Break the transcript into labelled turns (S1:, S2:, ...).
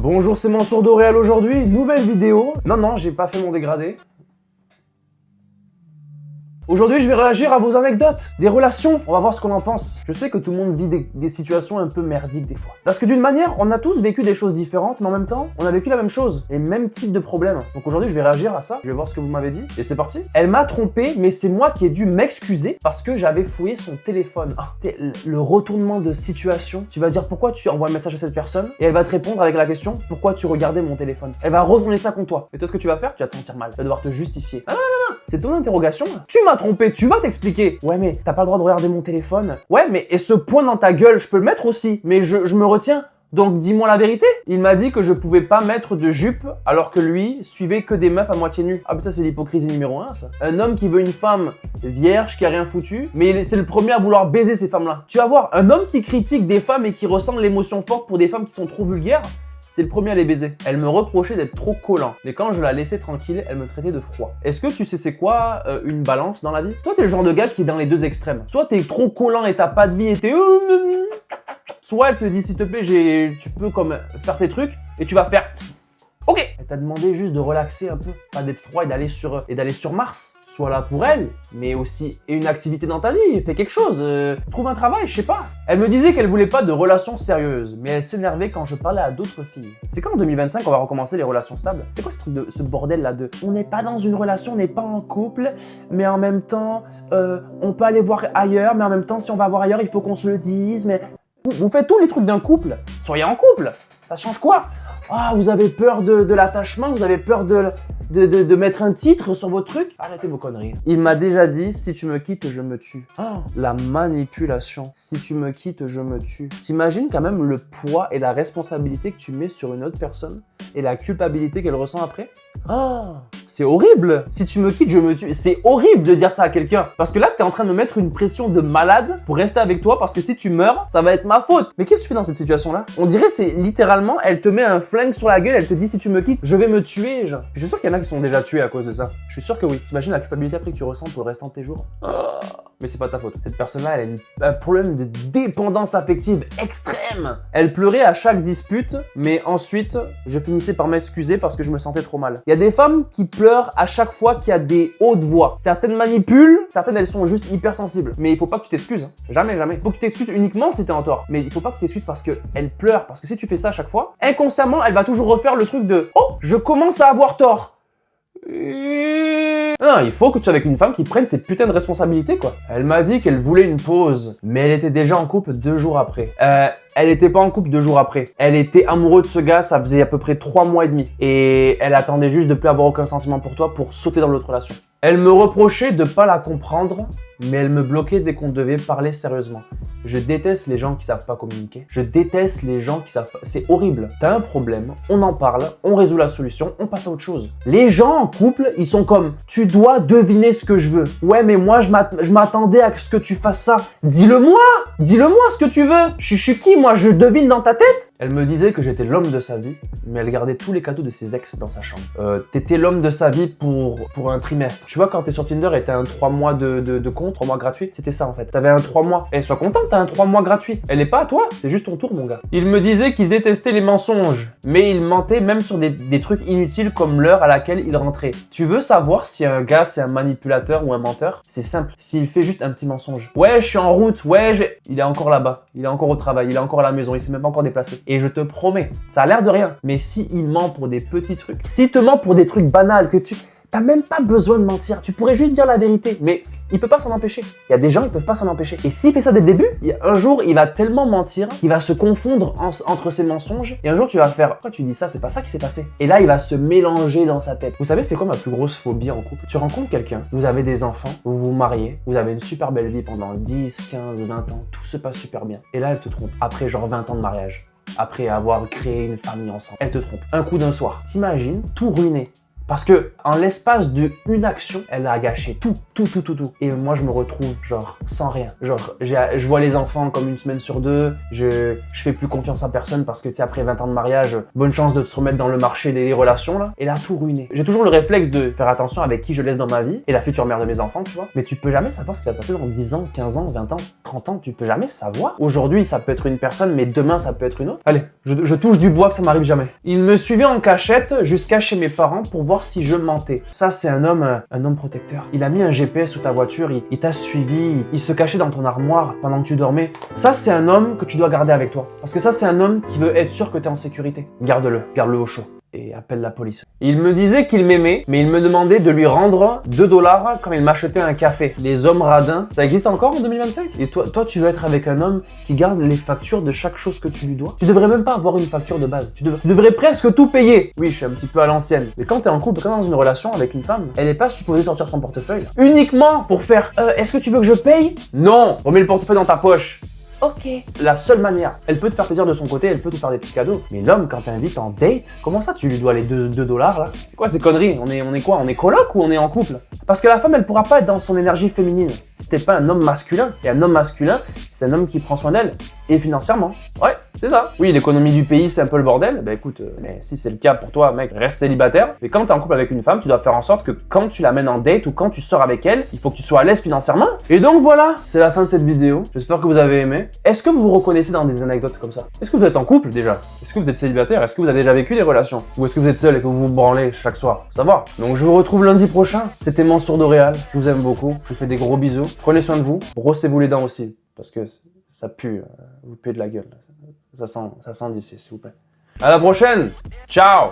S1: Bonjour, c'est Mansour Doréal aujourd'hui, nouvelle vidéo. Non, j'ai pas fait mon dégradé. Aujourd'hui, je vais réagir à vos anecdotes, des relations. On va voir ce qu'on en pense. Je sais que tout le monde vit des situations un peu merdiques des fois. Parce que d'une manière, on a tous vécu des choses différentes, mais en même temps, on a vécu la même chose, les mêmes types de problèmes. Donc aujourd'hui, je vais réagir à ça. Je vais voir ce que vous m'avez dit. Et c'est parti. Elle m'a trompé, mais c'est moi qui ai dû m'excuser parce que j'avais fouillé son téléphone. Le retournement de situation. Tu vas dire pourquoi tu envoies un message à cette personne et elle va te répondre avec la question pourquoi tu regardais mon téléphone. Elle va retourner ça contre toi. Et toi, ce que tu vas faire, tu vas te sentir mal. Tu vas devoir te justifier. Ah, non. C'est ton interrogation. Tu m'as trompé, tu vas t'expliquer. Ouais, mais t'as pas le droit de regarder mon téléphone. Ouais, mais et ce point dans ta gueule, je peux le mettre aussi, mais je me retiens. Donc dis-moi la vérité. Il m'a dit que je pouvais pas mettre de jupe alors que lui suivait que des meufs à moitié nues. Ah mais ça c'est l'hypocrisie numéro 1 ça. Un homme qui veut une femme vierge qui a rien foutu, mais c'est le premier à vouloir baiser ces femmes-là. Tu vas voir, un homme qui critique des femmes et qui ressent l'émotion forte pour des femmes qui sont trop vulgaires, c'est le premier à les baiser. Elle me reprochait d'être trop collant. Mais quand je la laissais tranquille, elle me traitait de froid. Est-ce que tu sais c'est quoi une balance dans la vie? Toi, t'es le genre de gars qui est dans les deux extrêmes. Soit t'es trop collant et t'as pas de vie et t'es... Soit elle te dit s'il te plaît, tu peux comme faire tes trucs et tu vas faire... Ok. Elle t'a demandé juste de relaxer un peu, pas d'être froid et d'aller sur Mars. Sois là pour elle, mais aussi une activité dans ta vie, fais quelque chose, trouve un travail, je sais pas. Elle me disait qu'elle voulait pas de relations sérieuses, mais elle s'énervait quand je parlais à d'autres filles. C'est quand en 2025 on va recommencer les relations stables? C'est quoi ce bordel là de on n'est pas dans une relation, on n'est pas en couple, mais en même temps on peut aller voir ailleurs, mais en même temps si on va voir ailleurs il faut qu'on se le dise, mais vous faites tous les trucs d'un couple. Soyez en couple, ça change quoi? Ah, vous avez peur de l'attachement, vous avez peur de mettre un titre sur vos trucs. Arrêtez vos conneries. Il m'a déjà dit, si tu me quittes, je me tue. Oh, la manipulation. Si tu me quittes, je me tue. T'imagines quand même le poids et la responsabilité que tu mets sur une autre personne et la culpabilité qu'elle ressent après? Oh, c'est horrible. Si tu me quittes, je me tue. C'est horrible de dire ça à quelqu'un. Parce que là, t'es en train de me mettre une pression de malade pour rester avec toi parce que si tu meurs, ça va être ma faute. Mais qu'est-ce que tu fais dans cette situation-là? On dirait c'est littéralement, elle te met un flingue sur la gueule, elle te dit si tu me quittes, je vais me tuer. Genre. Je suis sûr qu'il y en a qui sont déjà tués à cause de ça. Je suis sûr que oui. T'imagines la culpabilité après que tu ressens pour le restant de tes jours? Mais c'est pas ta faute. Cette personne-là, elle a un problème de dépendance affective extrême. Elle pleurait à chaque dispute, mais ensuite, je finissais par m'excuser parce que je me sentais trop mal. Il y a des femmes qui pleurent à chaque fois qu'il y a des hautes voix. Certaines manipulent, certaines elles sont juste hypersensibles. Mais il faut pas que tu t'excuses. Hein. Jamais. Il faut que tu t'excuses uniquement si t'es en tort. Mais il faut pas que tu t'excuses parce qu'elle pleure. Parce que si tu fais ça à chaque fois, inconsciemment, elle va toujours refaire le truc de « Oh, je commence à avoir tort ». Non, il faut que tu sois avec une femme qui prenne ses putains de responsabilités, quoi. Elle m'a dit qu'elle voulait une pause, mais elle était déjà en couple 2 jours après. Elle était pas en couple 2 jours après. Elle était amoureuse de ce gars, ça faisait à peu près 3 mois et demi. Et elle attendait juste de plus avoir aucun sentiment pour toi pour sauter dans l'autre relation. Elle me reprochait de pas la comprendre, mais elle me bloquait dès qu'on devait parler sérieusement. Je déteste les gens qui savent pas communiquer. Je déteste les gens qui savent pas... C'est horrible. T'as un problème, on en parle, on résout la solution, on passe à autre chose. Les gens en couple, ils sont comme « Tu dois deviner ce que je veux. Ouais, mais moi, je m'attendais à ce que tu fasses ça. Dis-le-moi! Dis-le-moi ce que tu veux. Je suis qui, moi? Je devine dans ta tête ?» Elle me disait que j'étais l'homme de sa vie, mais elle gardait tous les cadeaux de ses ex dans sa chambre. T'étais l'homme de sa vie pour un trimestre. Tu vois, quand t'es sur Tinder et t'as un 3 mois de compte, 3 mois gratuit, c'était ça en fait. T'avais un 3 mois. Et sois content, t'as un 3 mois gratuit. Elle est pas à toi, c'est juste ton tour, mon gars. Il me disait qu'il détestait les mensonges, mais il mentait même sur des trucs inutiles comme l'heure à laquelle il rentrait. Tu veux savoir si un gars c'est un manipulateur ou un menteur? C'est simple, s'il fait juste un petit mensonge. Ouais, je suis en route, il est encore là-bas, il est encore au travail, il est encore à la maison, il s'est même pas encore déplacé. Et je te promets, ça a l'air de rien, mais s'il ment pour des petits trucs, s'il te ment pour des trucs banals que t'as même pas besoin de mentir, tu pourrais juste dire la vérité, mais il peut pas s'en empêcher. Il y a des gens, ils peuvent pas s'en empêcher. Et s'il fait ça dès le début, un jour, il va tellement mentir qu'il va se confondre entre ses mensonges. Et un jour, tu vas faire, pourquoi tu dis ça? C'est pas ça qui s'est passé. Et là, il va se mélanger dans sa tête. Vous savez, c'est quoi ma plus grosse phobie en couple? Tu rencontres quelqu'un, vous avez des enfants, vous vous mariez, vous avez une super belle vie pendant 10, 15, 20 ans, tout se passe super bien. Et là, elle te trompe. Après genre 20 ans de mariage. Après avoir créé une famille ensemble. Elle te trompe. Un coup d'un soir. T'imagines tout ruiner. Parce que en l'espace d'une action, elle a gâché tout. Et moi, je me retrouve genre sans rien. Genre, je vois les enfants comme une semaine sur deux. Je fais plus confiance à personne parce que tu sais, après 20 ans de mariage, bonne chance de se remettre dans le marché des relations là. Et là, tout ruiné. J'ai toujours le réflexe de faire attention avec qui je laisse dans ma vie et la future mère de mes enfants, tu vois. Mais tu peux jamais savoir ce qui va se passer dans 10 ans, 15 ans, 20 ans, 30 ans. Tu peux jamais savoir. Aujourd'hui, ça peut être une personne, mais demain, ça peut être une autre. Allez, je touche du bois que ça m'arrive jamais. Il me suivait en cachette jusqu'à chez mes parents pour voir si je mentais. Ça, c'est un homme protecteur. Il a mis un GPS sous ta voiture, il t'a suivi, il se cachait dans ton armoire pendant que tu dormais. Ça, c'est un homme que tu dois garder avec toi. Parce que ça, c'est un homme qui veut être sûr que tu es en sécurité. Garde-le au chaud. Et appelle la police. Il me disait qu'il m'aimait, mais il me demandait de lui rendre 2 $ quand il m'achetait un café. Les hommes radins, ça existe encore en 2025? Et toi, tu veux être avec un homme qui garde les factures de chaque chose que tu lui dois? Tu devrais même pas avoir une facture de base. Tu devrais presque tout payer. Oui, je suis un petit peu à l'ancienne. Mais quand t'es en couple, quand t'es dans une relation avec une femme, elle est pas supposée sortir son portefeuille. Uniquement pour faire est-ce que tu veux que je paye? Non! Remets le portefeuille dans ta poche. Ok. La seule manière, elle peut te faire plaisir de son côté, elle peut te faire des petits cadeaux. Mais l'homme, quand t'invites en date, comment ça tu lui dois les 2 $ là? C'est quoi ces conneries? On est quoi? On est coloc ou on est en couple? Parce que la femme, elle pourra pas être dans son énergie féminine si t'es pas un homme masculin. Et un homme masculin, c'est un homme qui prend soin d'elle. Et financièrement. Ouais, c'est ça. Oui, l'économie du pays, c'est un peu le bordel. Ben écoute, mais si c'est le cas pour toi, mec, reste célibataire. Mais quand t'es en couple avec une femme, tu dois faire en sorte que quand tu l'amènes en date ou quand tu sors avec elle, il faut que tu sois à l'aise financièrement. Et donc voilà, c'est la fin de cette vidéo. J'espère que vous avez aimé. Est-ce que vous vous reconnaissez dans des anecdotes comme ça? Est-ce que vous êtes en couple déjà? Est-ce que vous êtes célibataire? Est-ce que vous avez déjà vécu des relations? Ou est-ce que vous êtes seul et que vous vous branlez chaque soir? Faut savoir. Donc je vous retrouve lundi prochain. C'était Mansour Doréal. Je vous aime beaucoup. Je vous fais des gros bisous. Prenez soin de vous. Brossez-vous les dents aussi. Parce que ça pue. Vous puez de la gueule. Ça sent d'ici, s'il vous plaît. À la prochaine. Ciao.